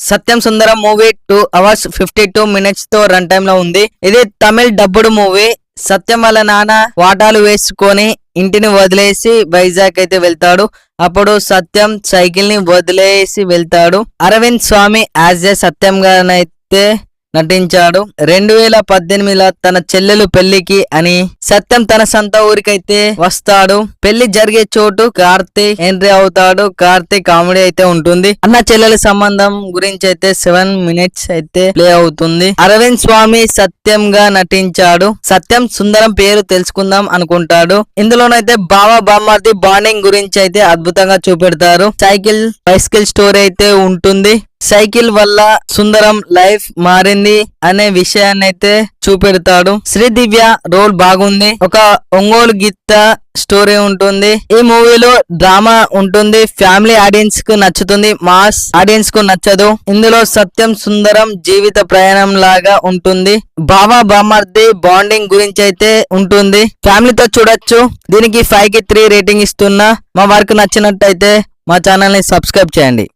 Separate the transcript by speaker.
Speaker 1: సత్యం సుందరం movie 2 hours 52 minutes తో run time లో ఉంది. ఇది తమిళ్ డబ్బుడు మూవీ. సత్యం వాళ్ళ నాన్న వాటాలు వేసుకొని ఇంటిని వదిలేసి వైజాగ్ అయితే వెళ్తాడు. అప్పుడు సత్యం సైకిల్ ని వదిలేసి వెళ్తాడు. అరవింద్ స్వామి యాజ్ ఏ సత్యం గానైతే నటించాడు. 2018లో తన చెల్లెలు పెళ్లికి అని సత్యం తన సొంత ఊరికైతే వస్తాడు. పెళ్లి జరిగే చోటు కార్తీక్ ఎంట్రీ అవుతాడు. కార్తీక్ కామెడీ అయితే ఉంటుంది. అన్న చెల్లెల సంబంధం గురించి అయితే 7 minutes అయితే ప్లే అవుతుంది. అరవింద్ స్వామి సత్యం గా నటించాడు. సత్యం సుందరం పేరు తెలుసుకుందాం అనుకుంటాడు. ఇందులోనైతే బావ బామ్మర్ది బాండింగ్ గురించి అయితే అద్భుతంగా చూపెడతారు. బైసికల్ స్టోరీ అయితే ఉంటుంది. సైకిల్ వల్ల సుందరం లైఫ్ మారింది అనే విషయాన్ని అయితే చూపెడతాడు. శ్రీదివ్య రోల్ బాగుంది. ఒక ఒంగోలు గీత స్టోరీ ఉంటుంది. ఈ మూవీలో డ్రామా ఉంటుంది. ఫ్యామిలీ ఆడియన్స్ కు నచ్చుతుంది, మాస్ ఆడియన్స్ కు నచ్చదు. ఇందులో సత్యం సుందరం జీవిత ప్రయాణం లాగా ఉంటుంది. బావా బామర్ది బాండింగ్ గురించి అయితే ఉంటుంది. ఫ్యామిలీతో చూడొచ్చు. దీనికి 5కి 3 రేటింగ్ ఇస్తున్నా. మా వర్క్ నచ్చినట్టయితే మా ఛానల్ ని సబ్స్క్రైబ్ చేయండి.